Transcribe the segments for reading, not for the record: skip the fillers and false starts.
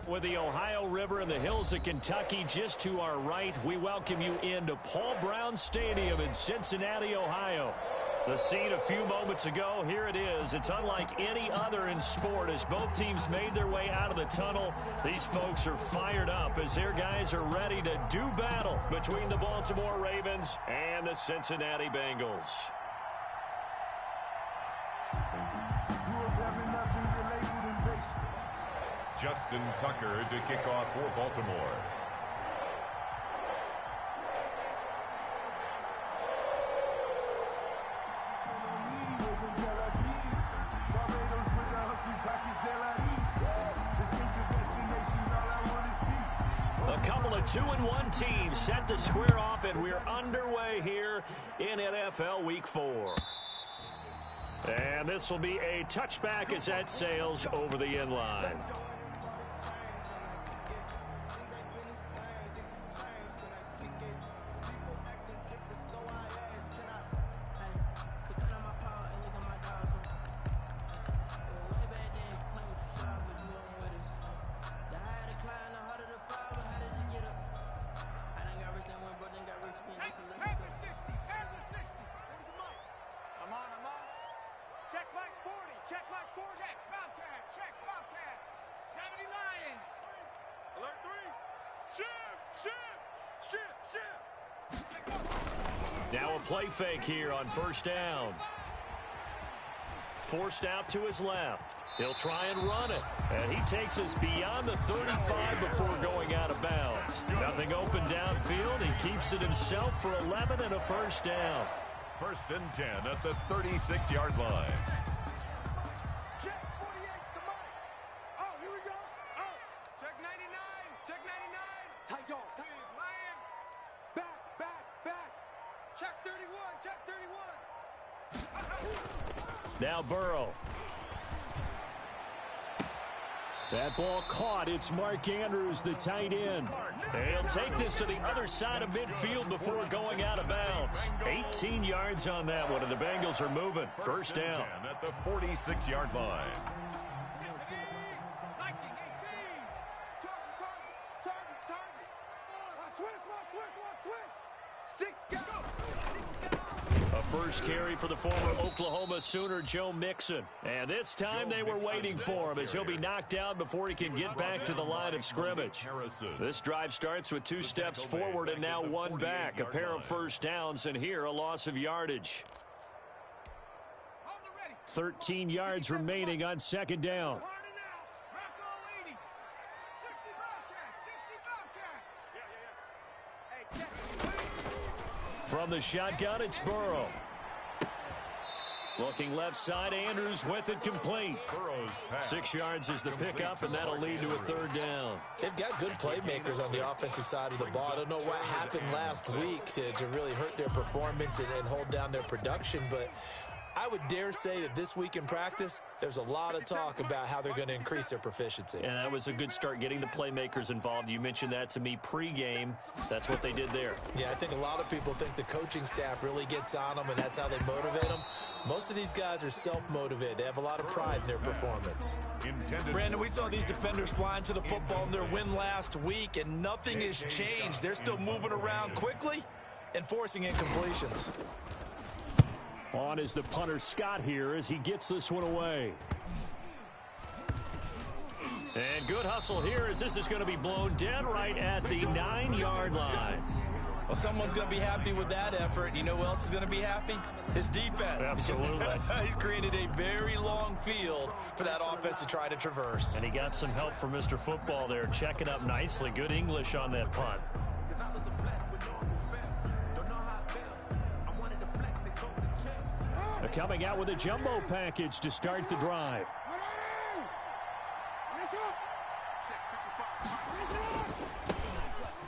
With the Ohio River and the hills of Kentucky just to our right, we welcome you into Paul Brown Stadium in Cincinnati, Ohio. The scene a few moments ago, here it is. It's unlike any other in sport as both teams made their way out of the tunnel. These folks are fired up as their guys are ready to do battle between the Baltimore Ravens and the Cincinnati Bengals. Justin Tucker to kick off for Baltimore. A couple of 2-1 teams set to square off, and we're underway here in NFL Week 4. And this will be a touchback as that sails over the end line. Now a play fake here on first down. Forced out to his left. He'll try and run it. And he takes us beyond the 35 before going out of bounds. Nothing open downfield. He keeps it himself for 11 and a first down. First and 10 at the 36-yard line. Check 48 to Mike. Oh, here we go. Oh, check 99. Check 99. Tight dog. Lion. Back. Check 31. Check 31. Now Burrow. That ball caught. It's Mark Andrews, the tight end. He'll take this to the other side of midfield before going out of bounds. 18 yards on that one, and the Bengals are moving. First down. At the 46-yard line. A first carry for the former Oklahoma Sooner, Joe Mixon. And this time they were waiting for him as he'll be knocked down before he can get back to the line of scrimmage. This drive starts with 2 steps forward and now 1 back. A pair of first downs, and here a loss of yardage. 13 yards remaining on second down. From the shotgun, it's Burrow. Looking left side, Andrews with it complete. 6 yards is the pickup, and that'll lead to a third down. They've got good playmakers on the offensive side of the ball. I don't know what happened last week to really hurt their performance and hold down their production, but I would dare say that this week in practice, there's a lot of talk about how they're going to increase their proficiency. And that was a good start, getting the playmakers involved. You mentioned that to me pregame. That's what they did there. Yeah, I think a lot of people think the coaching staff really gets on them, and that's how they motivate them. Most of these guys are self-motivated. They have a lot of pride in their performance. Brandon, we saw these defenders flying to the football in their win last week, and nothing has changed. They're still moving around quickly and forcing incompletions. On is the punter Scott here as he gets this one away. And good hustle here as this is going to be blown dead right at the 9-yard line. Well, someone's going to be happy with that effort. You know who else is going to be happy? His defense. Absolutely. He's created a very long field for that offense to try to traverse. And he got some help from Mr. Football there, checking up nicely. Good English on that punt. They're coming out with a jumbo package to start the drive.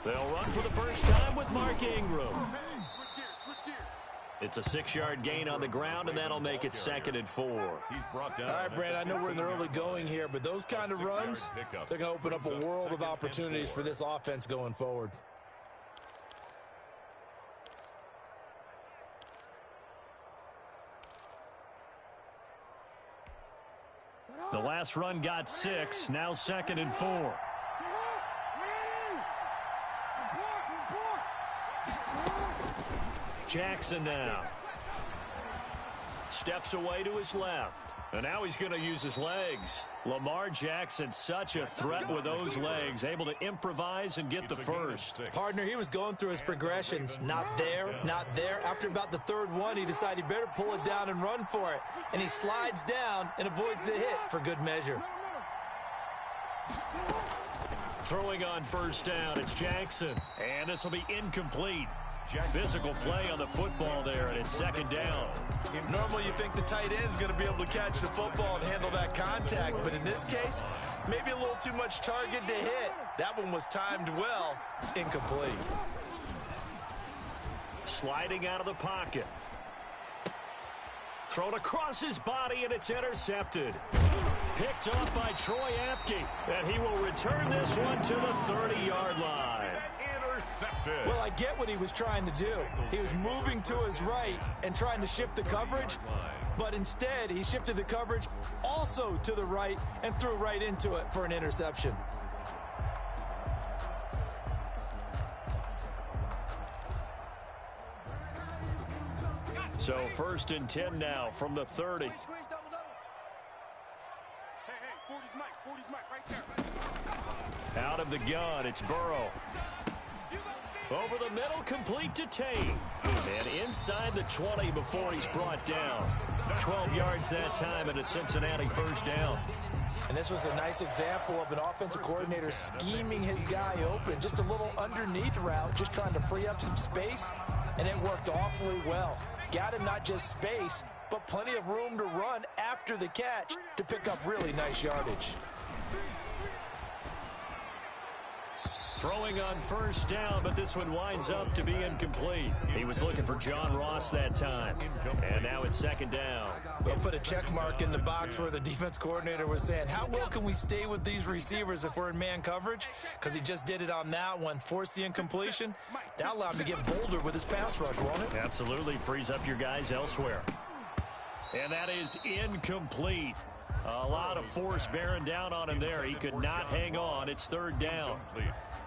They'll run for the first time with Mark Ingram. It's a 6-yard gain on the ground, and that'll make it 2nd and 4. He's brought down. All right, Brad, I know we're in the early going here, but those kind of runs, they're going to open up a world of opportunities for this offense going forward. The last run got 6, now 2nd and 4. Jackson now. Steps away to his left. And now he's going to use his legs. Lamar Jackson, such a threat with those legs, able to improvise and get the first. Partner, he was going through his progressions. Not there, not there. After about the third one, he decided he better pull it down and run for it. And he slides down and avoids the hit for good measure. Throwing on first down, it's Jackson. And this will be incomplete. Physical play on the football there, and it's second down. Normally you think the tight end's going to be able to catch the football and handle that contact, but in this case, maybe a little too much target to hit. That one was timed well. Incomplete. Sliding out of the pocket. Thrown across his body, and it's intercepted. Picked off by Troy Apke, and he will return this one to the 30-yard line. Well, I get what he was trying to do. He was moving to his right and trying to shift the coverage, but instead he shifted the coverage also to the right and threw right into it for an interception. So 1st and 10 now from the 30. Hey, 40's Mike right there. Out of the gun, it's Burrow. Over the middle, complete to Tate. And inside the 20 before he's brought down. 12 yards that time and a Cincinnati first down. And this was a nice example of an offensive coordinator scheming his guy open. Just a little underneath route, just trying to free up some space. And it worked awfully well. Got him not just space, but plenty of room to run after the catch to pick up really nice yardage. Throwing on first down, but this one winds up to be incomplete. He was looking for John Ross that time. And now it's second down. We'll put a check mark in the box where the defense coordinator was saying, how well can we stay with these receivers if we're in man coverage? Because he just did it on that one, forced the incompletion. That allowed him to get bolder with his pass rush, won't it? Absolutely, frees up your guys elsewhere. And that is incomplete. A lot of force bearing down on him there. He could not hang on. It's third down.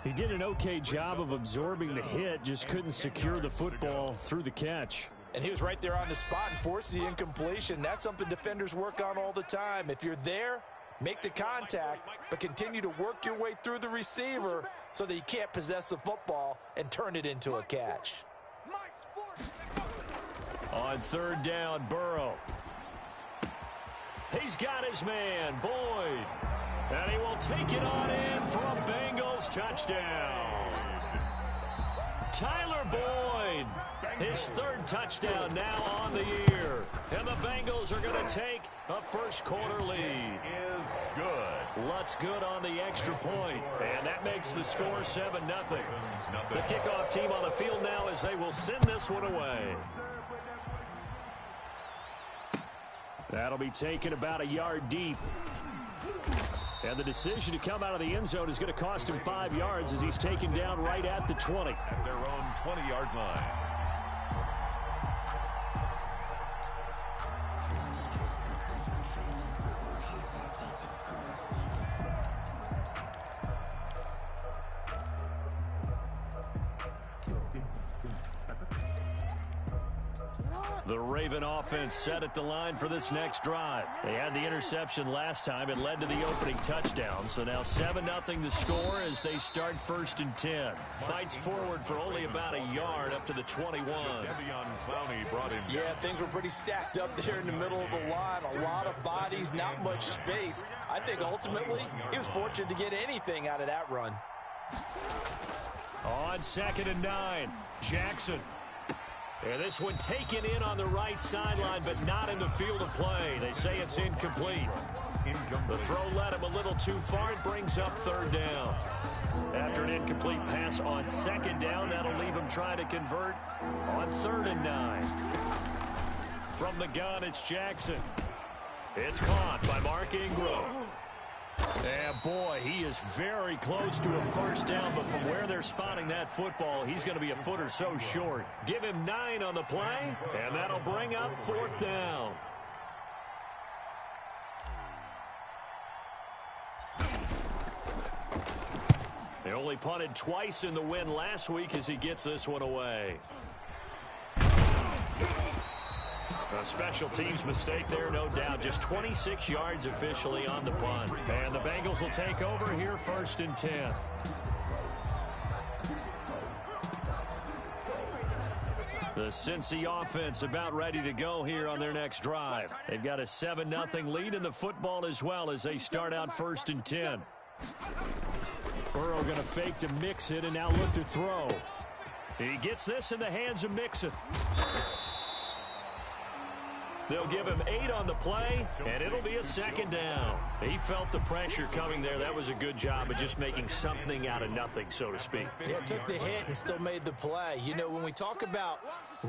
He did an okay job of absorbing the hit, just couldn't secure the football through the catch. And he was right there on the spot and forced the incompletion. That's something defenders work on all the time. If you're there, make the contact, but continue to work your way through the receiver so that you can't possess the football and turn it into a catch. On third down, Burrow. He's got his man, Boyd. And he will take it on in for a Bengals touchdown. Tyler Boyd, his third touchdown now on the year. And the Bengals are going to take a first quarter lead. Is good. Lutz good on the extra point. And that makes the score 7-0. The kickoff team on the field now as they will send this one away. That'll be taken about a yard deep. And the decision to come out of the end zone is going to cost him 5 yards as he's taken down right at the 20. At their own 20-yard line. The Raven offense set at the line for this next drive. They had the interception last time. It led to the opening touchdown. So now 7-0 the score as they start 1st and 10. Fights forward for only about a yard up to the 21. Yeah, things were pretty stacked up there in the middle of the line. A lot of bodies, not much space. I think ultimately he was fortunate to get anything out of that run. On 2nd and 9, Jackson. And this one taken in on the right sideline, but not in the field of play. They say it's incomplete. The throw led him a little too far. It brings up third down. After an incomplete pass on 2nd down, that'll leave him trying to convert on 3rd and 9. From the gun, it's Jackson. It's caught by Mark Ingram. And boy, he is very close to a first down, but from where they're spotting that football, he's going to be a foot or so short. Give him 9 on the play, and that'll bring up 4th down. They only punted twice in the win last week as he gets this one away. A special teams mistake there, no doubt. Just 26 yards officially on the punt. And the Bengals will take over here 1st and 10. The Cincy offense about ready to go here on their next drive. They've got a 7-0 lead in the football as well as they start out 1st and 10. Burrow going to fake to Mixon and now look to throw. He gets this in the hands of Mixon. They'll give him 8 on the play, and it'll be a 2nd down. He felt the pressure coming there. That was a good job of just making something out of nothing, so to speak. Yeah, took the hit and still made the play. You know, when we talk about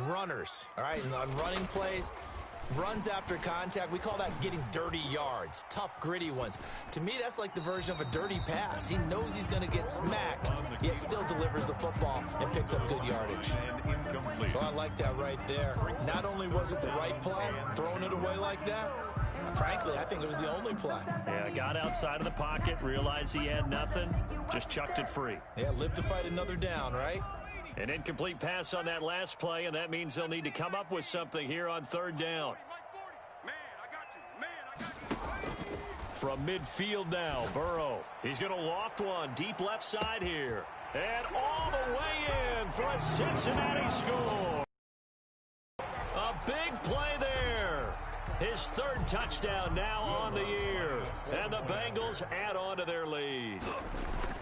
runners, all right, and on running plays, runs after contact, we call that getting dirty yards, tough, gritty ones. To me, that's like the version of a dirty pass. He knows he's going to get smacked, yet still delivers the football and picks up good yardage. So I like that right there. Not only was it the right play, throwing it away like that, frankly, I think it was the only play. Yeah, got outside of the pocket, realized he had nothing, just chucked it free. Yeah, live to fight another down, right? An incomplete pass on that last play, and that means they'll need to come up with something here on 3rd down. From midfield now, Burrow. He's going to loft one deep left side here. And all the way in for a Cincinnati score. A big play there. His 3rd touchdown now on the year. And the Bengals add on to their lead.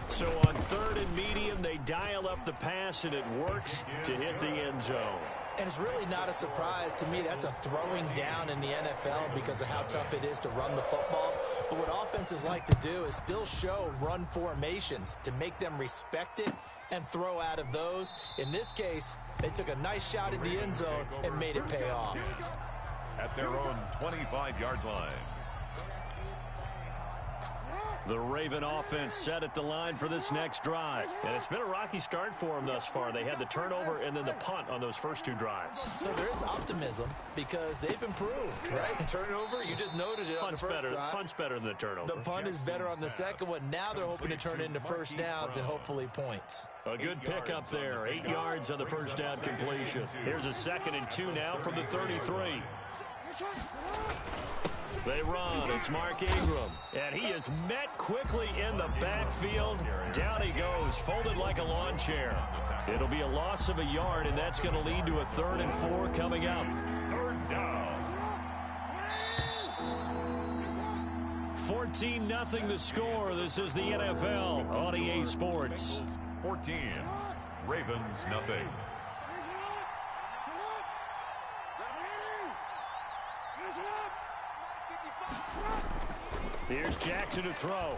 So on 3rd and medium, they dial up the pass, and it works to hit the end zone. And it's really not a surprise to me. That's a throwing down in the NFL because of how tough it is to run the football. But what offenses like to do is still show run formations to make them respect it and throw out of those. In this case, they took a nice shot at the end zone and made it pay off. At their own 25-yard line. The Raven offense set at the line for this next drive. And it's been a rocky start for them thus far. They had the turnover and then the punt on those first 2 drives. So there is optimism because they've improved, right? Turnover, you just noted it on the first drive. Punt's better than the turnover. The punt is better on the second one. Now they're hoping to turn it into 1st downs and hopefully points. A good pickup there. 8 yards on the 1st down completion. Here's a 2nd and 2 now from the 33. They run. It's Mark Ingram. And he is met quickly in the backfield. Down he goes, folded like a lawn chair. It'll be a loss of a yard, and that's going to lead to a 3rd and 4 coming up. 3rd down. 14-0 the score. This is the NFL on EA Sports. 14. Ravens nothing. Here's Jackson to throw.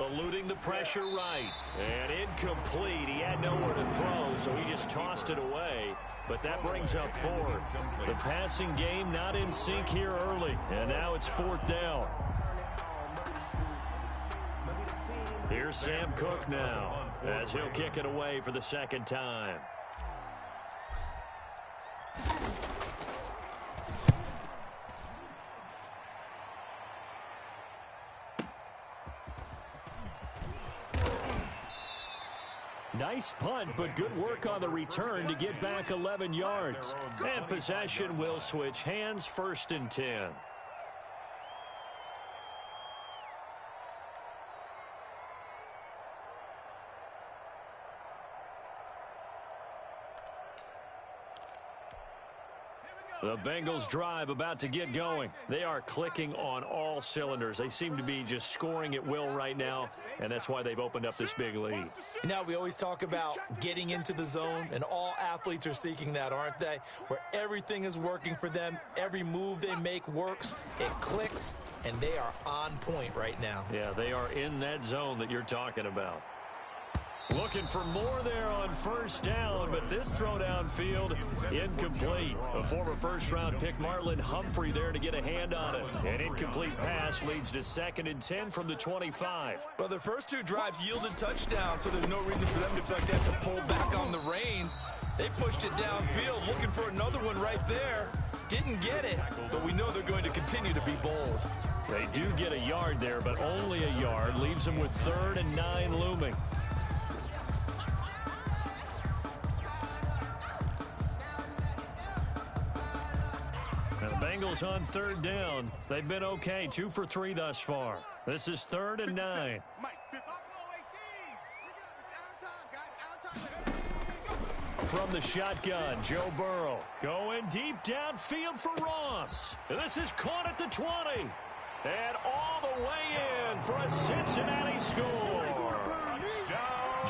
Eluding the pressure right. And incomplete. He had nowhere to throw, so he just tossed it away. But that brings up 4th. The passing game not in sync here early. And now it's 4th down. Here's Sam Cook now as he'll kick it away for the 2nd time. Nice punt, but good work on the return to get back 11 yards. And possession will switch hands, 1st and 10. The Bengals drive about to get going. They are clicking on all cylinders. They seem to be just scoring at will right now, and that's why they've opened up this big lead. Now, we always talk about getting into the zone, and all athletes are seeking that, aren't they? Where everything is working for them, every move they make works, it clicks, and they are on point right now. Yeah, they are in that zone that you're talking about. Looking for more there on 1st down, but this throw downfield incomplete. A former 1st-round pick, Marlon Humphrey, there to get a hand on it. An incomplete pass leads to 2nd and 10 from the 25. Well, their first 2 drives yielded touchdowns, so there's no reason for them to feel like they have to pull back on the reins. They pushed it downfield, looking for another one right there. Didn't get it, but we know they're going to continue to be bold. They do get a yard there, but only a yard. Leaves them with 3rd and 9 looming. Bengals on third down. They've been okay, 2 for 3 thus far. This is 3rd and 9. From the shotgun, Joe Burrow going deep downfield for Ross. This is caught at the 20. And all the way in for a Cincinnati score.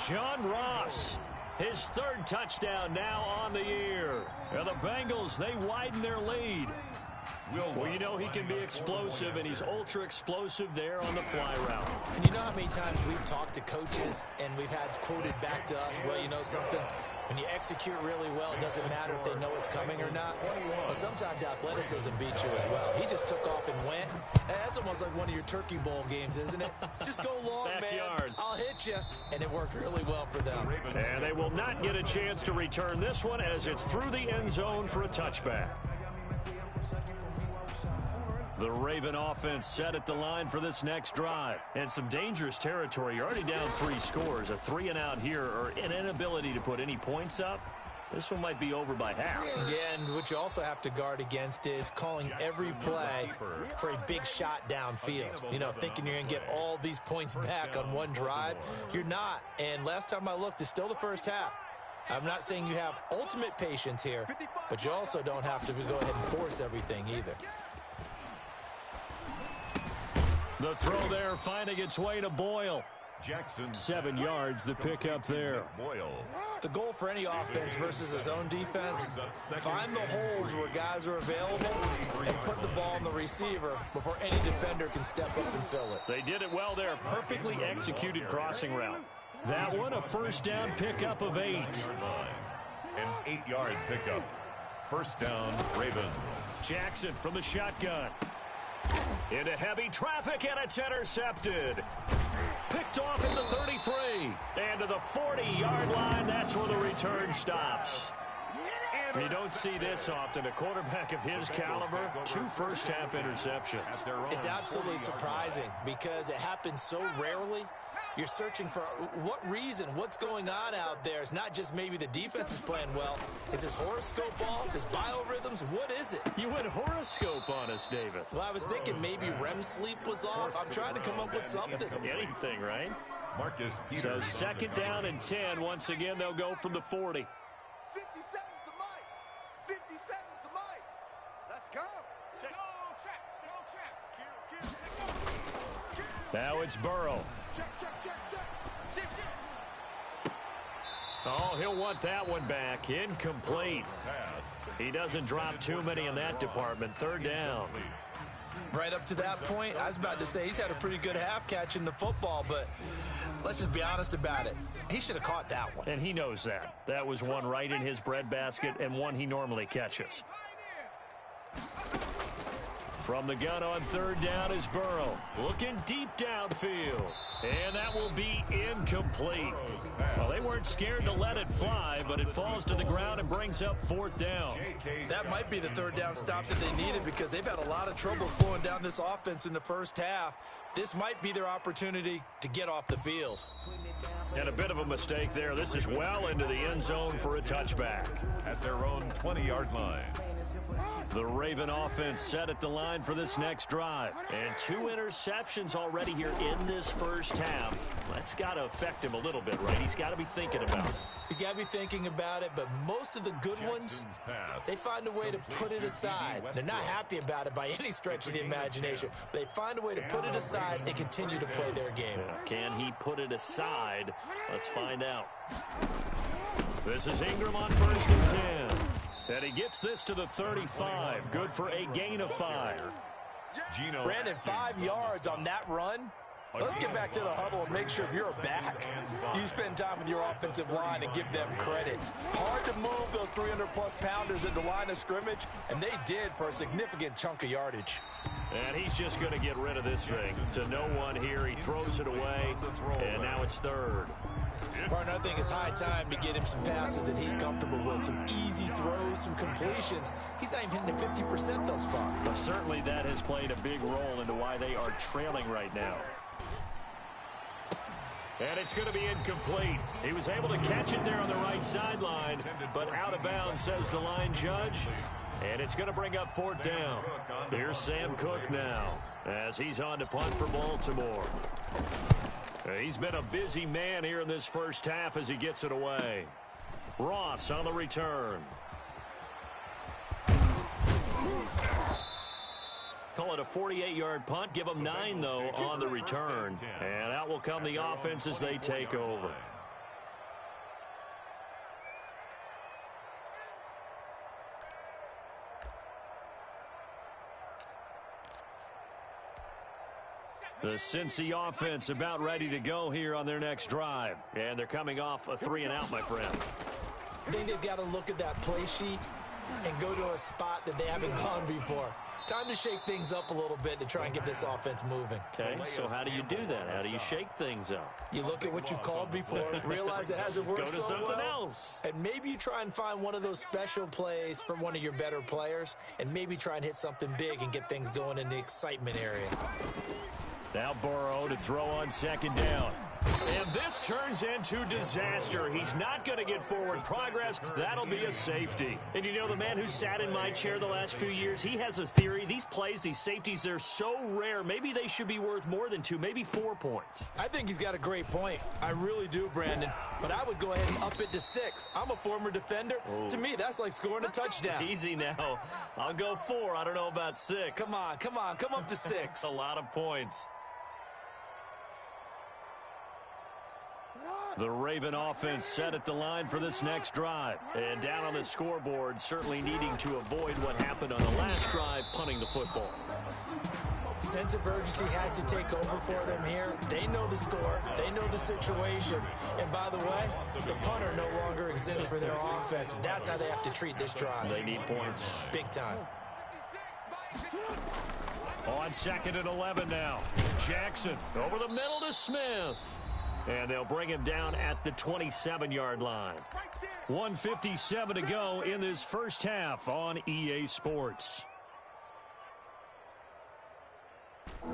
John Ross, his 3rd touchdown now on the year. And the Bengals, they widen their lead. Well, you know he can be explosive, and he's ultra-explosive there on the fly route. And you know how many times we've talked to coaches, and we've had quoted back to us, well, you know something? When you execute really well, it doesn't matter if they know it's coming or not. Well, sometimes athleticism beats you as well. He just took off and went. That's almost like one of your Turkey Bowl games, isn't it? Just go long, Backyard. man. I'll hit you. And it worked really well for them. And they will not get a chance to return this one as it's through the end zone for a touchback. The Raven offense set at the line for this next drive. And some dangerous territory. You're already down 3 scores. A 3-and-out here or an inability to put any points up. This one might be over by half. Yeah, and what you also have to guard against is calling every play for a big shot downfield. You know, thinking you're going to get all these points back on one drive. You're not. And last time I looked, it's still the first half. I'm not saying you have ultimate patience here, but you also don't have to go ahead and force everything either. The throw there finding its way to Boyle. Jackson. 7 yards, the pickup there. Boyle. The goal for any offense versus his own defense, find the holes where guys are available and put the ball in the receiver before any defender can step up and fill it. They did it well there. Perfectly executed crossing route. That one, a first down pickup of 8. An 8-yard pickup. First down, Ravens. Jackson from the shotgun. Into heavy traffic, and it's intercepted. Picked off at the 33. And to the 40-yard line, that's where the return stops. You don't see this often. A quarterback of his caliber, 2 first-half interceptions. It's absolutely surprising because it happens so rarely. You're searching for what reason, what's going on out there. It's not just maybe the defense is playing well. Is his horoscope off? His biorhythms? What is it? You went horoscope on us, David. Well, I was thinking maybe REM sleep was off. I'm trying to come up with something. Anything, right? Marcus Peters. So second down and 10. Once again, they'll go from the 40. 57's the mic. 57's the mic. Let's go. Check. Now it's Burrow. Check. Oh, he'll want that one back. Incomplete. He doesn't drop too many in that department. Third down. Right up to that point, I was about to say he's had a pretty good half catching the football, but let's just be honest about it. He should have caught that one. And he knows that. That was one right in his breadbasket and one he normally catches. From the gun on third down is Burrow. Looking deep downfield. And that will be incomplete. Well, they weren't scared to let it fly, but it falls to the ground and brings up fourth down. That might be the third down stop that they needed because they've had a lot of trouble slowing down this offense in the first half. This might be their opportunity to get off the field. And a bit of a mistake there. This is well into the end zone for a touchback. At their own 20-yard line. The Raven offense set at the line for this next drive. And 2 interceptions already here in this first half. That's got to affect him a little bit, right? He's got to be thinking about it. He's got to be thinking about it, but most of the good ones, they find a way to put it aside. They're not happy about it by any stretch of the imagination. But they find a way to put it aside and continue to play their game. Can he put it aside? Let's find out. This is Ingram on first and 10. And he gets this to the 35. Good for a gain of 5. Brandon, 5 yards on that run. Let's get back to the huddle and make sure if you're back, you spend time with your offensive line and give them credit. Hard to move those 300-plus pounders at the line of scrimmage, and they did for a significant chunk of yardage. And he's just going to get rid of this thing. To no one here. He throws it away, and now it's third. Martin, I think it's high time to get him some passes that he's comfortable with, some easy throws, some completions. He's not even hitting the 50% thus far. Well, certainly that has played a big role into why they are trailing right now. And it's going to be incomplete. He was able to catch it there on the right sideline, but out of bounds, says the line judge. And it's going to bring up fourth down. Here's Sam Cook now as he's on to punt for Baltimore. He's been a busy man here in this first half as he gets it away. Ross on the return. Call it a 48-yard punt. Give them 9, though, on the return. And out will come the offense as they take over. The Cincy offense about ready to go here on their next drive. And they're coming off a 3-and-out, my friend. I think they've got to look at that play sheet and go to a spot that they haven't gone before. Time to shake things up a little bit to try and get this offense moving. Okay, so how do you do that? How do you shake things up? You look at what you've called before, realize it hasn't worked so well. Go to something else. And maybe you try and find one of those special plays from one of your better players, and maybe try and hit something big and get things going in the excitement area. Now Burrow to throw on second down. And this turns into disaster. He's not going to get forward progress. That'll be a safety. And you know, the man who sat in my chair the last few years, he has a theory. These plays, these safeties, they're so rare. Maybe they should be worth more than 2, maybe 4 points. I think he's got a great point. I really do, Brandon. But I would go ahead and up it to 6. I'm a former defender. Ooh. To me, that's like scoring a touchdown. Easy now. I'll go 4. I don't know about 6. Come on. Come up to 6. A lot of points. The Raven offense set at the line for this next drive. And down on the scoreboard, certainly needing to avoid what happened on the last drive, punting the football. Sense of urgency has to take over for them here. They know the score. They know the situation. And by the way, the punter no longer exists for their offense. That's how they have to treat this drive. They need points. Big time. On second and 11 now. Jackson over the middle to Smith. And they'll bring him down at the 27-yard line. 1:57 to go in this first half on EA Sports.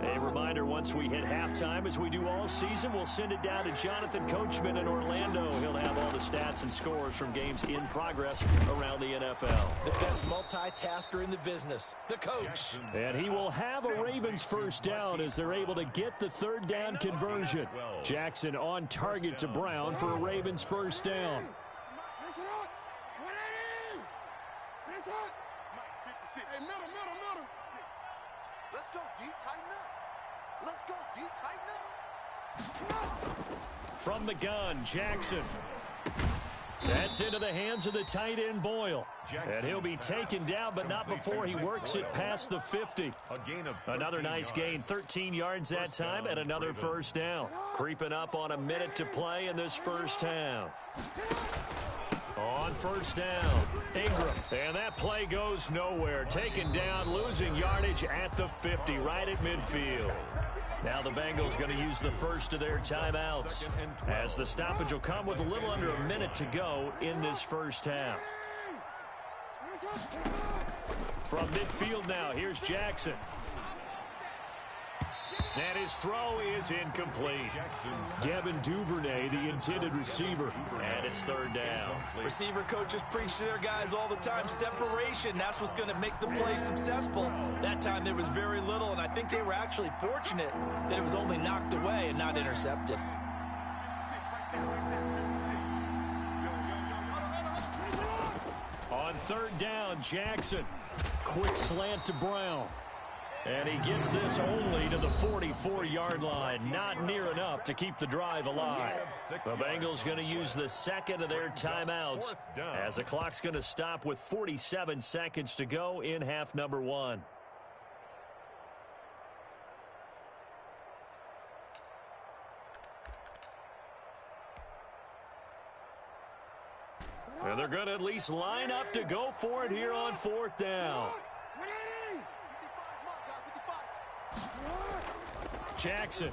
A reminder, once we hit halftime, as we do all season, we'll send it down to Jonathan Coachman in Orlando. He'll have all the stats and scores from games in progress around the NFL. The best multitasker in the business, the coach. And he will have a Ravens first down as they're able to get the third down conversion. Jackson on target to Brown for a Ravens first down. Hey, middle. Let's go deep, tighten up. Let's go deep, tighten up. From the gun, Jackson. That's into the hands of the tight end, Boyle. And he'll be taken down, but not before he works it past the 50. Another nice gain, 13 yards that time, and another first down. Creeping up on a minute to play in this first half. On first down, Ingram. And that play goes nowhere. Taken down, losing yardage at the 50, right at midfield. Now the Bengals going to use the first of their timeouts, as the stoppage will come with a little under a minute to go in this first half. From midfield now, here's Jackson. And his throw is incomplete. Devin Duvernay, the intended receiver. And it's third down. Receiver coaches preach to their guys all the time. Separation, that's what's going to make the play successful. That time there was very little, and I think they were actually fortunate that it was only knocked away and not intercepted. On third down, Jackson. Quick slant to Brown. And he gets this only to the 44-yard line. Not near enough to keep the drive alive. The Bengals going to use the second of their timeouts, as the clock's going to stop with 47 seconds to go in half number 1. And they're going to at least line up to go for it here on fourth down. Jackson.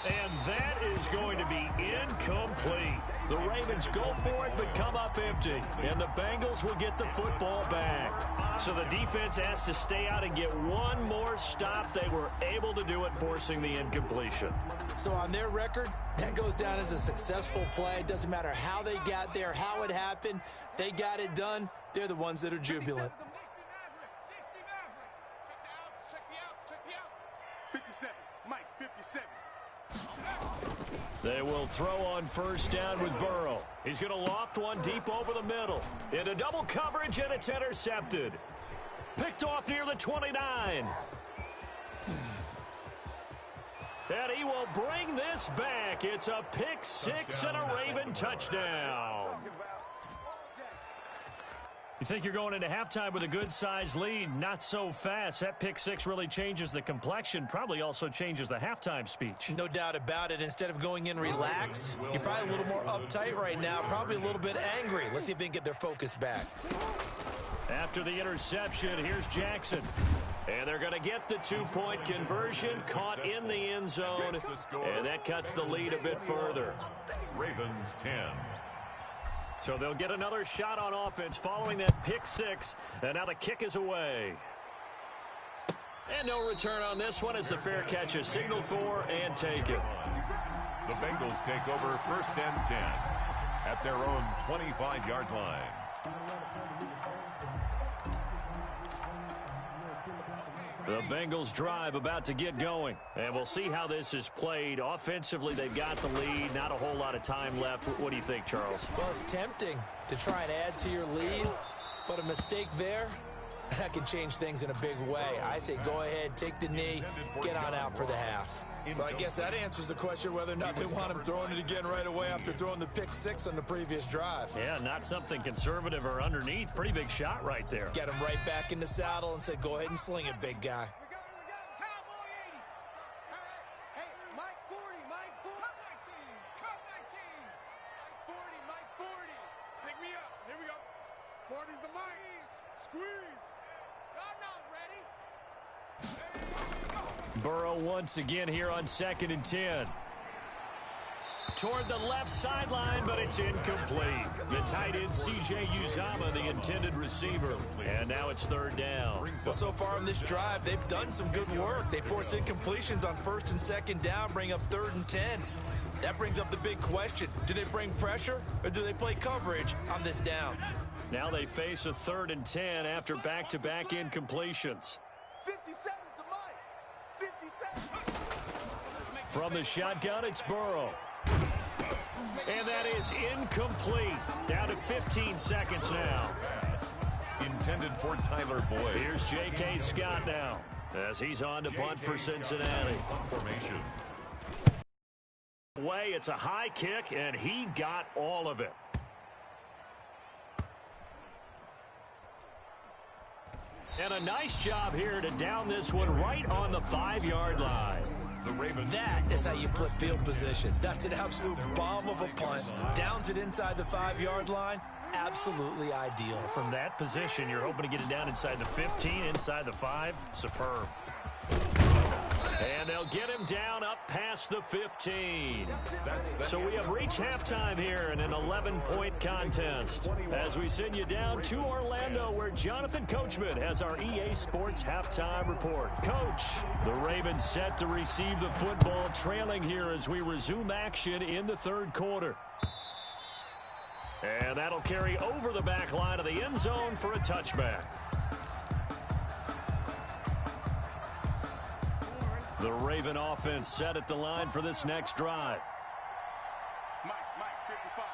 And that is going to be incomplete. The Ravens go for it, but come up empty. empty, and the Bengals will get the football back. So the defense has to stay out and get one more stop. They were able to do it, forcing the incompletion. So on their record, that goes down as a successful play. Doesn't matter how they got there, how it happened. They got it done. They're the ones that are jubilant. Check the outs. 57. Mike, 57. They will throw on first down with Burrow. He's going to loft one deep over the middle. Into double coverage, and it's intercepted. Picked off near the 29. And he will bring this back. It's a pick six and a Raven touchdown. You think you're going into halftime with a good-sized lead? Not so fast. That pick six really changes the complexion, probably also changes the halftime speech. No doubt about it. Instead of going in relaxed, you're probably a little more uptight right now, probably a little bit angry. Let's see if they can get their focus back. After the interception, here's Jackson. And they're going to get the two-point conversion, caught in the end zone, and that cuts the lead a bit further. Ravens 10. So they'll get another shot on offense following that pick six, and now the kick is away. And no return on this one as the fair catch is signaled for and taken. The Bengals take over first and 10 at their own 25-yard line. The Bengals drive about to get going, and we'll see how this is played. Offensively, they've got the lead, not a whole lot of time left. What do you think, Charles? Well, it's tempting to try and add to your lead, but a mistake there, that can change things in a big way. I say go ahead, take the knee, get on out for the half. Well, I guess that answers the question whether or not they want him throwing it again right away after throwing the pick six on the previous drive. Yeah, not something conservative or underneath. Pretty big shot right there. Get him right back in the saddle and say, go ahead and sling it, big guy. Cowboy 80. Hey, Mike 40, Mike 40. Cut 19. Mike 40, Mike 40. Pick me up. Here we go. 40's the Mike. Squeeze. Y'all not ready. Burrow once again here on 2nd and 10. Toward the left sideline, but it's incomplete. The tight end, C.J. Uzama, the intended receiver. And now it's third down. Well, so far in this drive, they've done some good work. They force incompletions on first and second down, bring up 3rd and 10. That brings up the big question. Do they bring pressure, or do they play coverage on this down? Now they face a 3rd and 10 after back-to-back incompletions. 57's the Mike. 57. From the shotgun, it's Burrow. And that is incomplete. Down to 15 seconds now. Intended for Tyler Boyd. Here's J.K. Scott now as he's on to punt for Cincinnati. Formation. Way, it's a high kick, and he got all of it. And a nice job here to down this one right on the 5-yard line. The Ravens. That is how you flip field position. That's an absolute bomb of a punt. Downs it inside the 5-yard line. Absolutely ideal. From that position, you're hoping to get it down inside the 15, inside the 5. Superb. And they'll get him down up past the 15. So we have reached halftime here in an 11-point contest. As we send you down to Orlando, where Jonathan Coachman has our EA Sports halftime report. Coach, the Ravens set to receive the football, trailing here as we resume action in the 3rd quarter. And that'll carry over the back line of the end zone for a touchback. The Raven offense set at the line for this next drive. Mike, 55.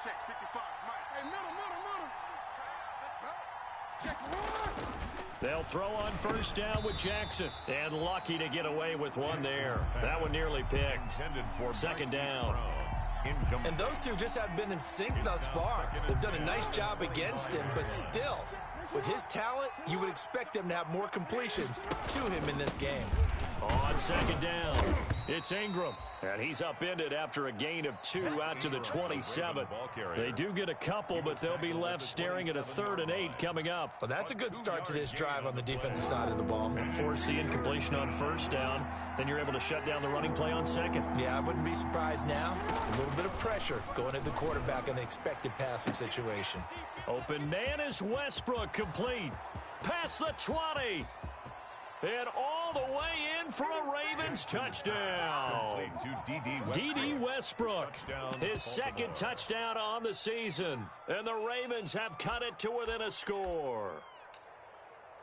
Check 55. Mike. Hey, middle. Let's go. Check 1. They'll throw on first down with Jackson. And lucky to get away with one there. That one nearly picked. 2nd down. And those two just haven't been in sync thus far. They've done a nice job against him, but still, with his talent, you would expect them to have more completions to him in this game. On second down, it's Ingram. And he's upended after a gain of 2 out to the 27. They do get a couple, but they'll be left staring at a 3rd and 8 coming up. Well, that's a good start to this drive on the defensive side of the ball. And force the incompletion on 1st down. Then you're able to shut down the running play on 2nd. Yeah, I wouldn't be surprised now. A little bit of pressure going at the quarterback in the expected passing situation. Open man is Westbrook, complete. Past the 20. And all the way in for a Ravens touchdown. D.D. Westbrook, his 2nd touchdown on the season. And the Ravens have cut it to within a score.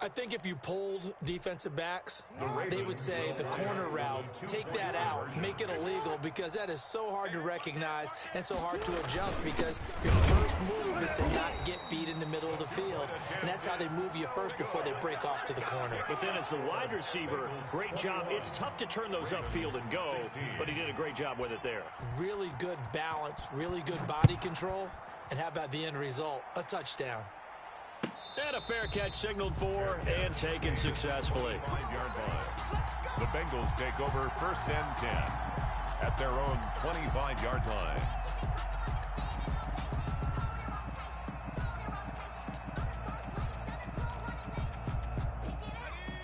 I think if you polled defensive backs, they would say the corner route, take that out, make it illegal, because that is so hard to recognize and so hard to adjust, because your first move is to not get beat in the middle of the field, and that's how they move you first before they break off to the corner. But then as the wide receiver, great job. It's tough to turn those upfield and go, but he did a great job with it there. Really good balance, really good body control, and how about the end result? A touchdown. And a fair catch signaled for and taken successfully. 5-yard line. The Bengals take over 1st and 10 at their own 25-yard line.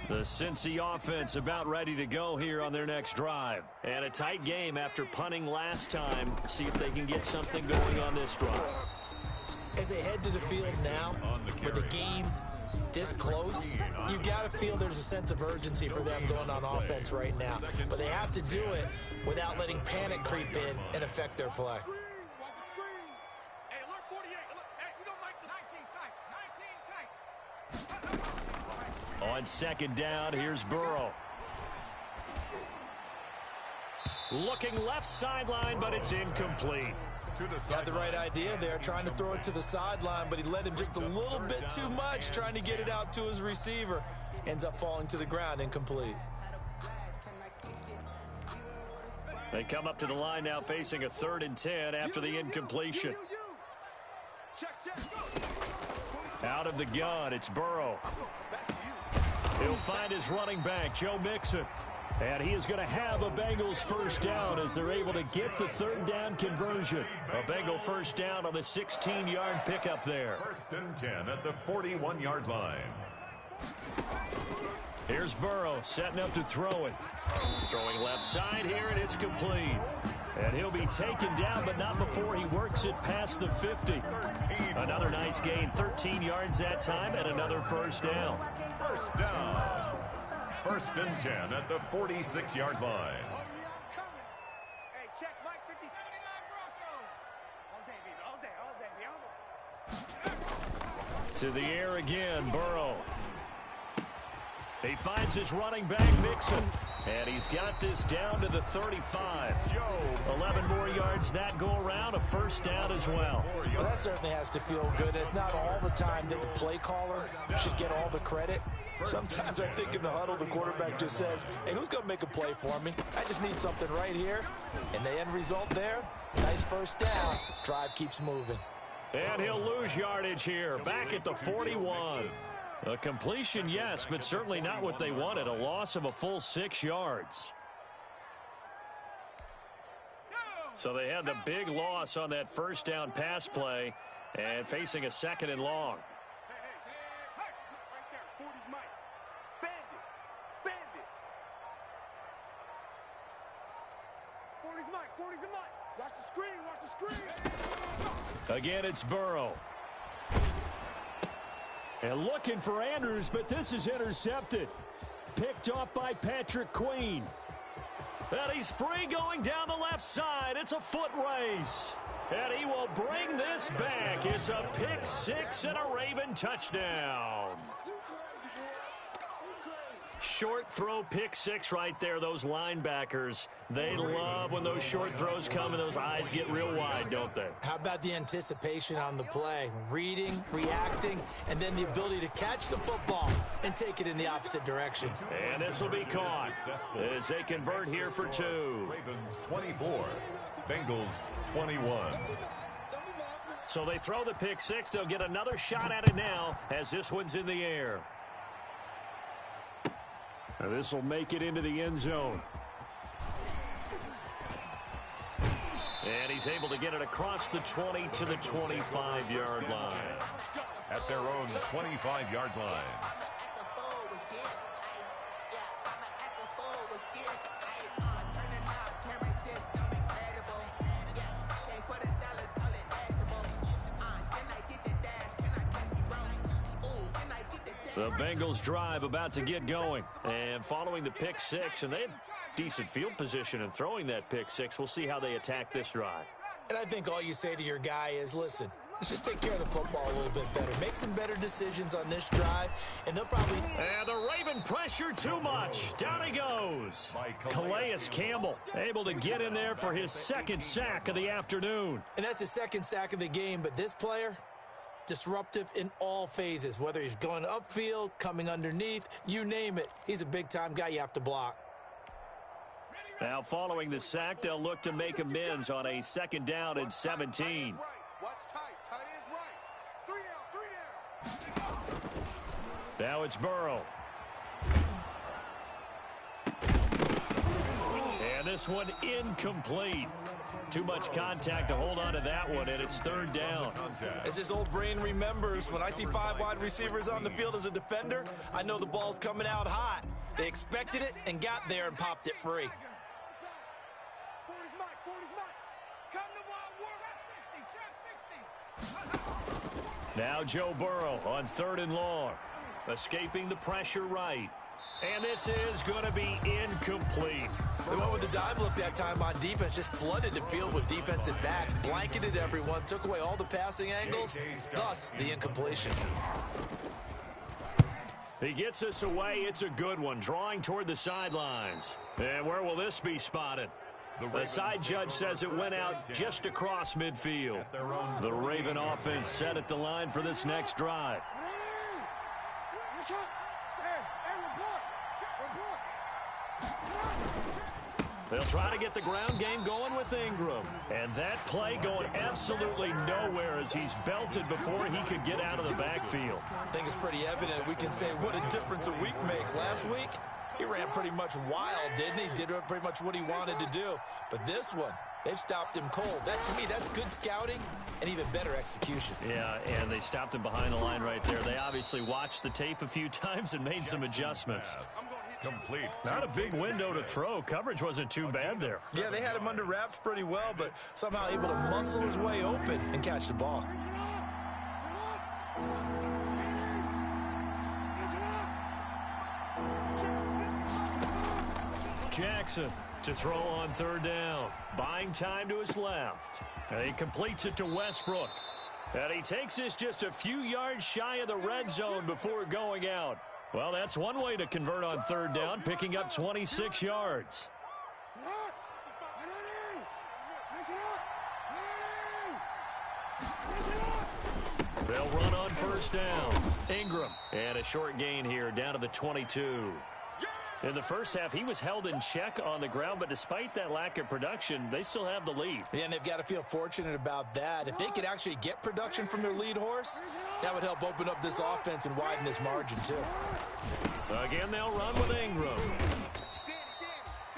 The Cincy offense about ready to go here on their next drive. And a tight game after punting last time. See if they can get something going on this drive. As they head to the field now, with the game this close, you got to feel there's a sense of urgency for them going on offense right now. But they have to do it without letting panic creep in and affect their play. Watch the screen. Hey, alert 48. Hey, we don't like the 19 tight. On 2nd down, here's Burrow. Looking left sideline, but it's incomplete. Had the right idea there, trying to throw it to the sideline, but he led him just a little bit too much, trying to get it out to his receiver. Ends up falling to the ground, incomplete. They come up to the line now facing a 3rd and 10 after the incompletion. Out of the gun, it's Burrow. He'll find his running back, Joe Mixon. And he is going to have a Bengals 1st down as they're able to get the 3rd down conversion. A Bengal 1st down on the 16-yard pickup there. 1st and 10 at the 41-yard line. Here's Burrow setting up to throw it. Throwing left side here, and it's complete. And he'll be taken down, but not before he works it past the 50. Another nice gain, 13 yards that time, and another 1st down. 1st down. 1st and 10 at the 46-yard line. Hey, check Mike 5079 Broncos. All day, baby. All day. To the air again, Burrow. He finds his running back, Mixon. And he's got this down to the 35. 11 more yards that go around, a 1st down as well. Well, that certainly has to feel good. It's not all the time that the play caller should get all the credit. Sometimes I think in the huddle, the quarterback just says, hey, who's going to make a play for me? I just need something right here. And the end result there, nice 1st down. Drive keeps moving. And he'll lose yardage here, back at the 41. A completion, yes, but certainly not what they wanted. A loss of a full 6 yards. So they had the big loss on that 1st down pass play and facing a 2nd and long. Right there, 40's Mike. Bandit. Bandit. 40's Mike. 40's the Mike. Watch the screen. Watch the screen. Again, it's Burrow. And looking for Andrews, but this is intercepted. Picked off by Patrick Queen. And he's free going down the left side. It's a foot race. And he will bring this back. It's a pick 6 and a Raven touchdown. Short throw pick 6 right there. Those linebackers, they love when those short throws come and those eyes get real wide, don't they? How about the anticipation on the play? Reading, reacting, and then the ability to catch the football and take it in the opposite direction. And this will be caught as they convert here for 2. Ravens 24, Bengals 21. So they throw the pick 6. They'll get another shot at it now as this one's in the air. This will make it into the end zone. And he's able to get it across the 20 to the 25-yard line. At their own 25-yard line. The Bengals drive about to get going. And following the pick six, and they had decent field position in throwing that pick six. We'll see how they attack this drive. And I think all you say to your guy is, listen, let's just take care of the football a little bit better. Make some better decisions on this drive, and they'll probably... And the Raven pressure too much. Down he goes. Calais Campbell able to get in there for his second sack of the afternoon. And that's his second sack of the game, but this player... disruptive in all phases, whether he's going upfield, coming underneath, you name it. He's a big-time guy you have to block. Now, following the sack, they'll look to make amends on a second down and 17. Now it's Burrow. And this one incomplete. Too much contact to hold on to that one, and it's third down. As his old brain remembers, when I see 5 wide receivers on the field as a defender, I know the ball's coming out hot. They expected it and got there and popped it free. Now Joe Burrow on 3rd and long. Escaping the pressure right. And this is going to be incomplete. They went with the dime look that time on defense, just flooded the field with defensive backs, blanketed everyone, took away all the passing angles, thus the incompletion. He gets us away. It's a good one, drawing toward the sidelines. And where will this be spotted? The side judge says it went out just across midfield. The Raven offense set at the line for this next drive. They'll try to get the ground game going with Ingram. And that play going absolutely nowhere as he's belted before he could get out of the backfield. I think it's pretty evident. We can say what a difference a week makes. Last week, he ran pretty much wild, didn't he? Did pretty much what he wanted to do. But this one, they've stopped him cold. That, to me, that's good scouting and even better execution. Yeah, and they stopped him behind the line right there. They obviously watched the tape a few times and made some adjustments. Complete. Not a big window to throw. Coverage wasn't too bad there. Yeah, they had him under wraps pretty well, but somehow able to muscle his way open and catch the ball. Jackson to throw on 3rd down. Buying time to his left. And he completes it to Westbrook. And he takes this just a few yards shy of the red zone before going out. Well, that's one way to convert on 3rd down, picking up 26 yards. They'll run on 1st down. Ingram. And a short gain here down to the 22. In the first half, he was held in check on the ground, but despite that lack of production, they still have the lead. Yeah, and they've got to feel fortunate about that. If they could actually get production from their lead horse, that would help open up this offense and widen this margin, too. Again, they'll run with Ingram.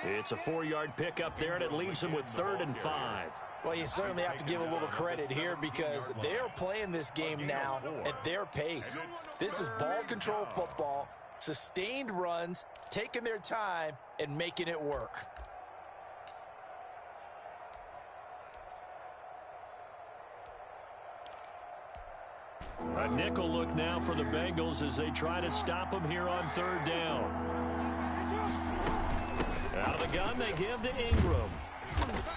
It's a 4-yard pickup there, and it leaves them with 3rd and 5. Well, you certainly have to give a little credit here because they're playing this game now at their pace. This is ball control football, sustained runs, taking their time, and making it work. A nickel look now for the Bengals as they try to stop him here on 3rd down. Out of the gun, they give to Ingram.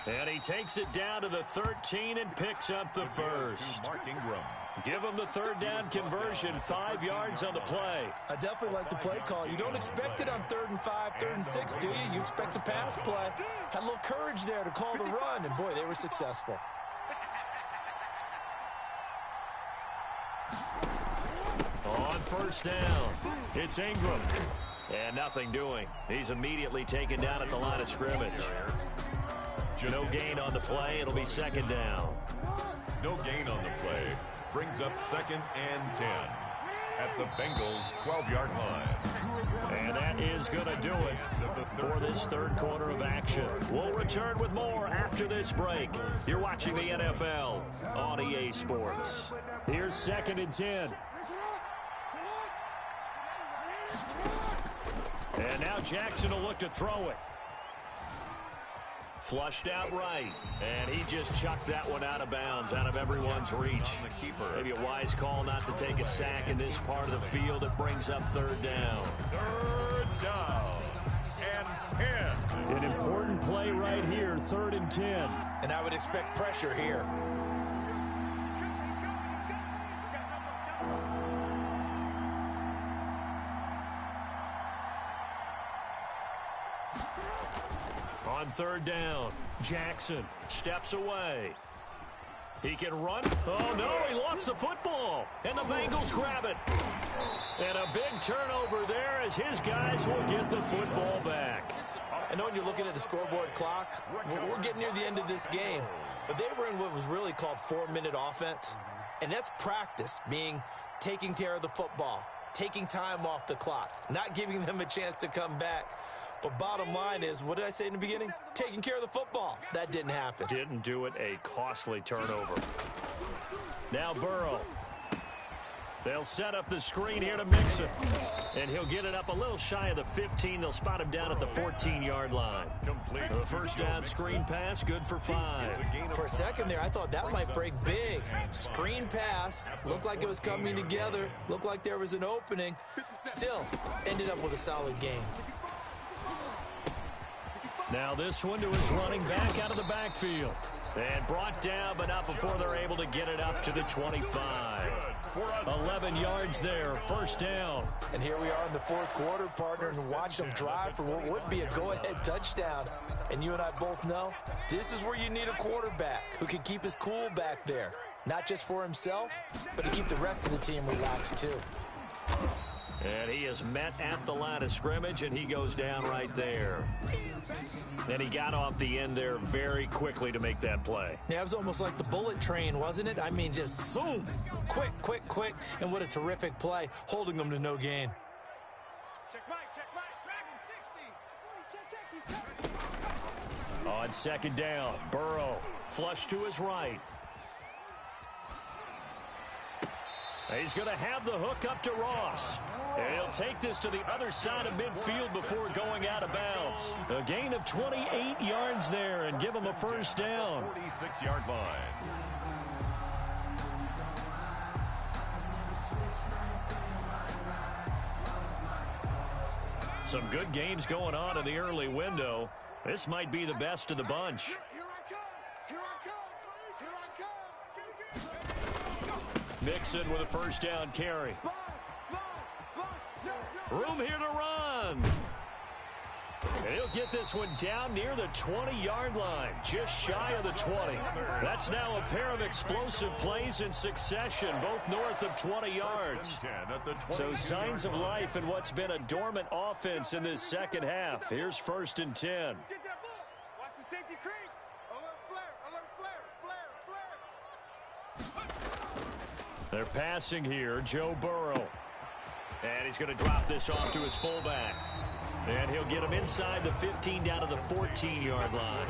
And he takes it down to the 13 and picks up the first. Mark Ingram. Give him the 3rd down conversion, 5 yards on the play. I definitely like the play call. You don't expect it on 3rd and 5, 3rd and 6, do you? You expect a pass play. Had a little courage there to call the run, and boy, they were successful. On 1st down, it's Ingram. And nothing doing. He's immediately taken down at the line of scrimmage. No gain on the play. It'll be 2nd down. No gain on the play. Brings up 2nd and 10. at the Bengals' 12-yard line. And that is going to do it for this third quarter of action. We'll return with more after this break. You're watching the NFL on EA Sports. Here's 2nd and 10. And now Jackson will look to throw it. Flushed out right, and he just chucked that one out of bounds, out of everyone's reach. Maybe a wise call not to take a sack in this part of the field. It brings up 3rd down. 3rd down and 10. An important play right here, 3rd and 10. And I would expect pressure here. On 3rd down, Jackson steps away. He can run. Oh, no, he lost the football. And the Bengals grab it. And a big turnover there as his guys will get the football back. I know when you're looking at the scoreboard clock, we're getting near the end of this game. But they were in what was really called 4-minute offense. And that's practice, meaning taking care of the football, taking time off the clock, not giving them a chance to come back. But bottom line is, what did I say in the beginning? Taking care of the football. That didn't happen. Didn't do it. A costly turnover. Now Burrow. They'll set up the screen here to Mixon. And he'll get it up a little shy of the 15. They'll spot him down at the 14-yard line. The first down screen pass, good for 5. For a second there, I thought that might break big. Screen pass. Looked like it was coming together. Looked like there was an opening. Still, ended up with a solid game. Now this one to his running back out of the backfield. And brought down, but not before they're able to get it up to the 25. 11 yards there, first down. And here we are in the 4th quarter, partner, and watch them drive for what would be a go-ahead touchdown. And you and I both know, this is where you need a quarterback who can keep his cool back there. Not just for himself, but to keep the rest of the team relaxed too. And he is met at the line of scrimmage, and he goes down right there. And he got off the end there very quickly to make that play. Yeah, it was almost like the bullet train, wasn't it? I mean, just zoom. Quick, quick, quick. And what a terrific play, holding them to no gain. Check Mike, Dragon 60. Check, On 2nd down, Burrow flush to his right. He's going to have the hook up to Ross. And he'll take this to the other side of midfield before going out of bounds. A gain of 28 yards there and give him a first down. 46-yard line. Some good games going on in the early window. This might be the best of the bunch. Here I come. Mixon with a first down carry. Room here to run. And he'll get this one down near the 20-yard line, just shy of the 20. That's now a pair of explosive plays in succession, both north of 20 yards. So signs of life in what's been a dormant offense in this second half. Here's 1st and 10. Get that ball. Watch the safety creep. Alert flare. They're passing here, Joe Burrow. And he's going to drop this off to his fullback. And he'll get him inside the 15 down to the 14-yard line.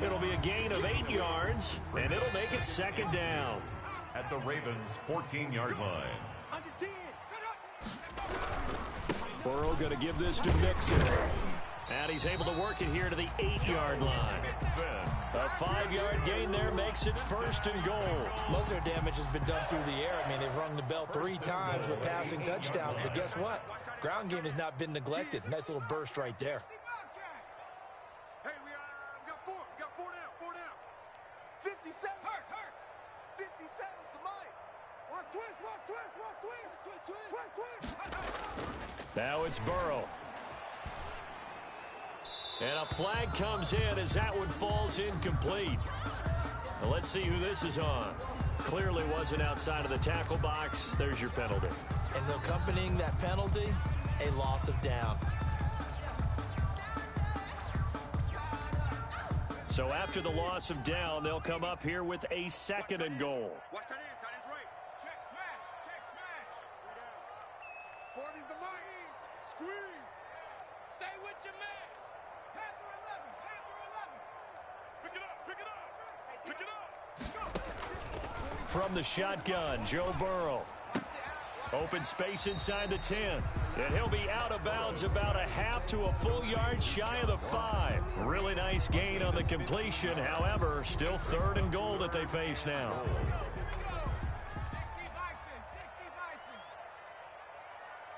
It'll be a gain of 8 yards, and it'll make it 2nd down. At the Ravens' 14-yard line. Under 10. Burrow going to give this to Mixon. And he's able to work it here to the 8-yard line. A 5-yard gain there makes it 1st and goal. Most of their damage has been done through the air. I mean, they've rung the bell 3 times with passing touchdowns. But guess what? Ground game has not been neglected. Nice little burst right there. Hey, we got 4. We got 4 down. 57. Hurt. 57's the mic. Watch twist. Now it's Burrow. And a flag comes in as that one falls incomplete. Now let's see who this is on. Clearly wasn't outside of the tackle box. There's your penalty. And accompanying that penalty, a loss of down. So after the loss of down, they'll come up here with a 2nd and goal. Watch that end, tight end's right. Check smash. Squeeze. Stay with your man. Panther 11. Panther 11. Pick it up. Pick it up. Pick it up. From the shotgun, Joe Burrow. Open space inside the 10. And he'll be out of bounds about a half to a full yard shy of the 5. Really nice gain on the completion. However, still 3rd and goal that they face now.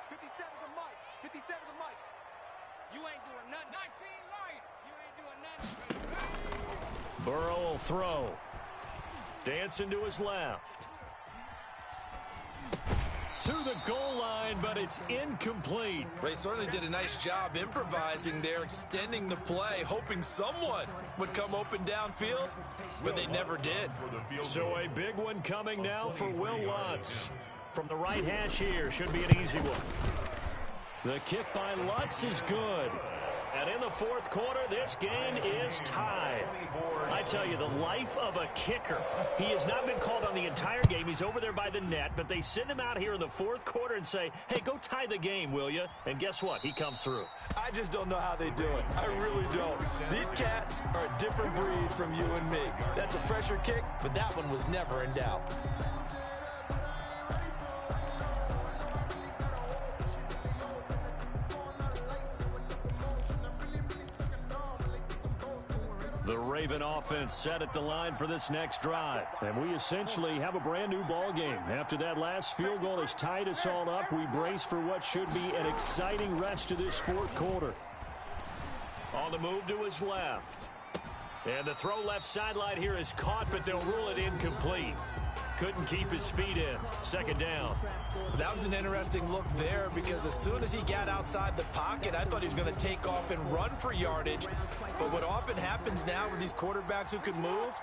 57 to Mike. 57 to Mike. You ain't doing nothing. 19 Lion. You ain't doing nothing. Burrow will throw. Dancing to his left. To the goal line, but it's incomplete. They certainly did a nice job improvising there, extending the play, hoping someone would come open downfield, but they never did. So a big one coming now for Will Lutz. From the right hash here, should be an easy one. The kick by Lutz is good. And in the 4th quarter, this game is tied. I tell you, the life of a kicker. He has not been called on the entire game. He's over there by the net, but they send him out here in the 4th quarter and say, hey, go tie the game, will you? And guess what? He comes through. I just don't know how they do it. I really don't. These cats are a different breed from you and me. That's a pressure kick, but that one was never in doubt. The Raven offense set at the line for this next drive. And we essentially have a brand new ball game. After that last field goal has tied us all up, we brace for what should be an exciting rest of this 4th quarter. On the move to his left. And the throw left sideline here is caught, but they'll rule it incomplete. Couldn't keep his feet in. 2nd down. That was an interesting look there because as soon as he got outside the pocket, I thought he was going to take off and run for yardage. But what often happens now with these quarterbacks who can move,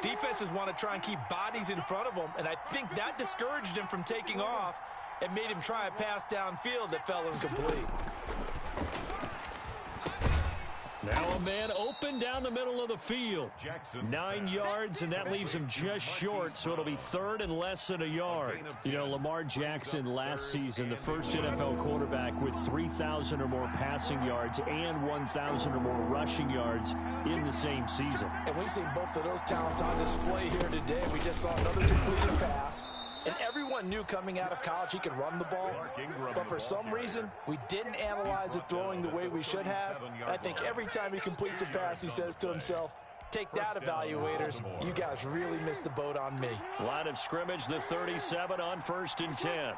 defenses want to try and keep bodies in front of them, and I think that discouraged him from taking off and made him try a pass downfield that fell incomplete. Now a man open down the middle of the field. 9 yards, and that leaves him just short, so it'll be 3rd and less than a yard. You know, Lamar Jackson last season, the first NFL quarterback with 3,000 or more passing yards and 1,000 or more rushing yards in the same season. And we've seen both of those talents on display here today. We just saw another completed pass. And everyone knew coming out of college he could run the ball, but for some reason, we didn't analyze it throwing the way we should have. I think every time he completes a pass, he says to himself, take that, evaluators. You guys really missed the boat on me. Line of scrimmage, the 37 on 1st and 10.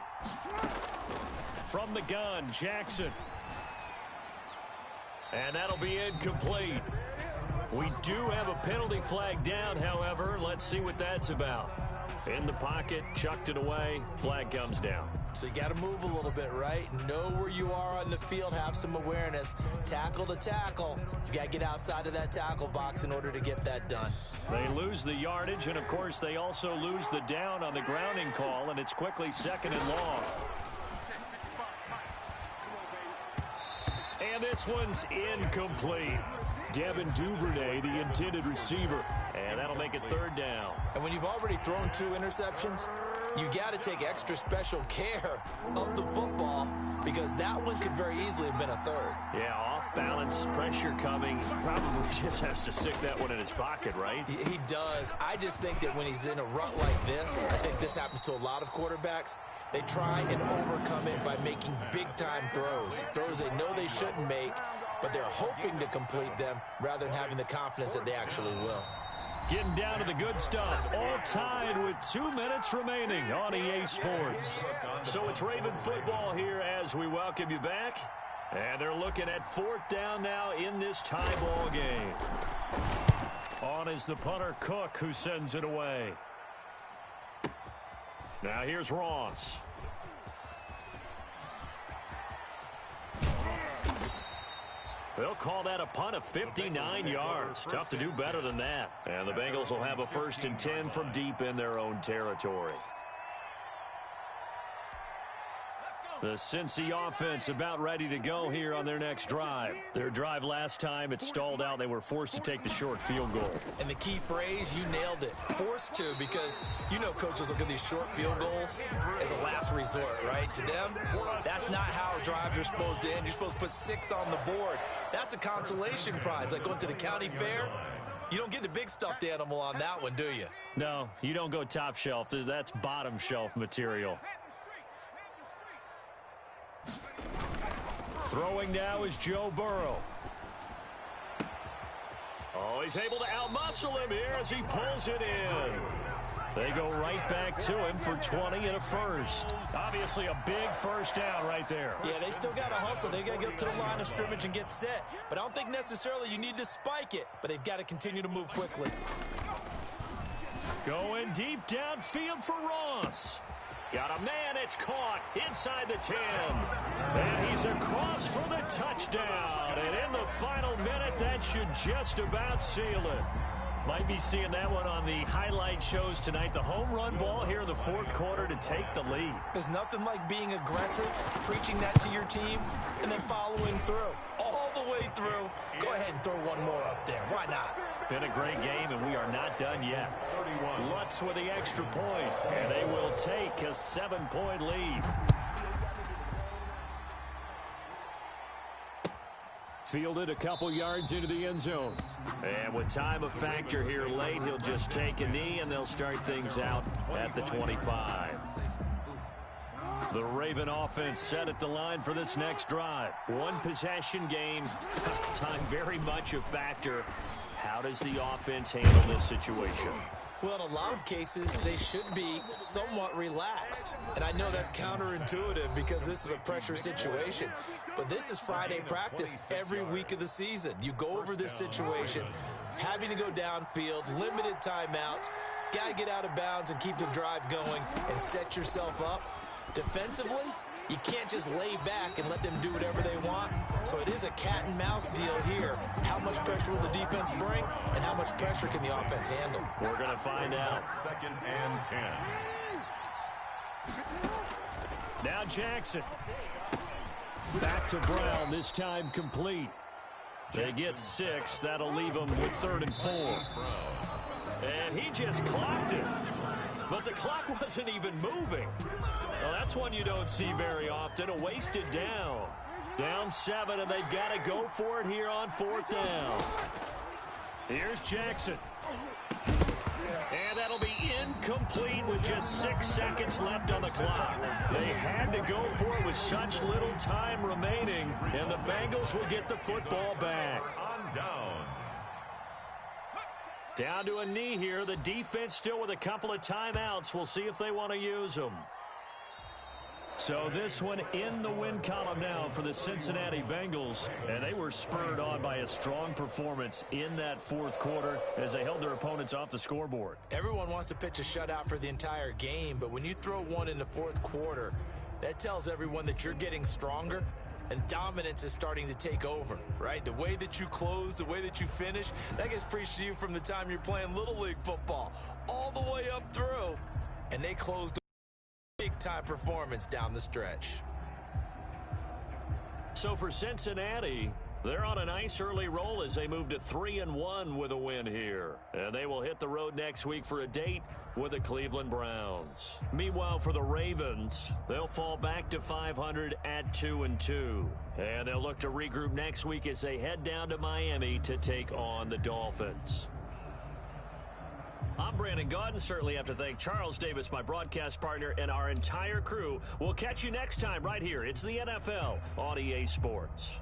From the gun, Jackson. And that'll be incomplete. We do have a penalty flag down, however. Let's see what that's about. In the pocket, chucked it away, flag comes down. So you got to move a little bit, right? Know where you are on the field, have some awareness. Tackle to tackle. You got to get outside of that tackle box in order to get that done. They lose the yardage, and of course they also lose the down on the grounding call, and it's quickly 2nd and long. And this one's incomplete. Devin Duvernay, the intended receiver. And that'll make it 3rd down. And when you've already thrown 2 interceptions, you got to take extra special care of the football because that one could very easily have been a 3rd. Yeah, off-balance pressure coming. Probably just has to stick that one in his pocket, right? He does. I just think that when he's in a rut like this, I think this happens to a lot of quarterbacks, they try and overcome it by making big-time throws. Throws they know they shouldn't make, but they're hoping to complete them rather than having the confidence that they actually will. Getting down to the good stuff. All tied with 2 minutes remaining on EA Sports. So it's Raven football here as we welcome you back. And they're looking at 4th down now in this tie ball game. On is the punter Cook, who sends it away. Now here's Ross. They'll call that a punt of 59 yards. Tough to do better than that. And the Bengals will have a 1st and 10 from deep in their own territory. Let's go. The Cincy offense about ready to go here on their next drive. Their drive last time, it stalled out. They were forced to take the short field goal. And the key phrase, you nailed it. Forced to, because you know coaches look at these short field goals as a last resort, right? To them, that's not how drives are supposed to end. You're supposed to put 6 on the board. That's a consolation prize, like going to the county fair. You don't get the big stuffed animal on that one, do you? No, you don't go top shelf. That's bottom shelf material. Throwing now is Joe Burrow. Oh, he's able to outmuscle him here as he pulls it in. They go right back to him for 20 and a first. Obviously a big first down right there. Yeah, they still got to hustle. They got to get up to the line of scrimmage and get set. But I don't think necessarily you need to spike it. But they've got to continue to move quickly. Going deep downfield for Ross. Got a man, it's caught inside the 10. And he's across for the touchdown. And in the final minute, that should just about seal it. Might be seeing that one on the highlight shows tonight. The home run ball here in the fourth quarter to take the lead. There's nothing like being aggressive, preaching that to your team, and then following through. All the way through. Go ahead and throw one more up there. Why not? Been a great game, and we are not done yet. Lutz with the extra point, and they will take a 7-point lead. Fielded a couple yards into the end zone. And with time a factor here late, he'll just take a knee, and they'll start things out at the 25. The Raven offense set at the line for this next drive. One possession game. Time very much a factor. How does the offense handle this situation? Well, in a lot of cases, they should be somewhat relaxed. And I know that's counterintuitive because this is a pressure situation. But this is Friday practice every week of the season. You go over this situation, having to go downfield, limited timeouts, got to get out of bounds and keep the drive going and set yourself up. Defensively, you can't just lay back and let them do whatever they want. So it is a cat and mouse deal here. How much pressure will the defense bring, and how much pressure can the offense handle? We're going to find out. 2nd and 10. Now Jackson. Back to Brown, this time complete. They get 6. That'll leave them with 3rd and 4. And he just clocked it. But the clock wasn't even moving. Well, that's one you don't see very often. A wasted down. Down 7, and they've got to go for it here on 4th down. Here's Jackson. And that'll be incomplete with just 6 seconds left on the clock. They had to go for it with such little time remaining, and the Bengals will get the football back. On downs. Down to a knee here. The defense still with a couple of timeouts. We'll see if they want to use them. So this one in the win column now for the Cincinnati Bengals. And they were spurred on by a strong performance in that fourth quarter as they held their opponents off the scoreboard. Everyone wants to pitch a shutout for the entire game, but when you throw one in the fourth quarter, that tells everyone that you're getting stronger and dominance is starting to take over, right? The way that you close, the way that you finish, that gets preached to you from the time you're playing Little League football all the way up through. And they closed a big-time performance down the stretch. So for Cincinnati, they're on a nice early roll as they move to 3-1 with a win here. And they will hit the road next week for a date with the Cleveland Browns. Meanwhile, for the Ravens, they'll fall back to 500 at 2-2. And they'll look to regroup next week as they head down to Miami to take on the Dolphins. I'm Brandon Gaudin. Certainly have to thank Charles Davis, my broadcast partner, and our entire crew. We'll catch you next time right here. It's the NFL on EA Sports.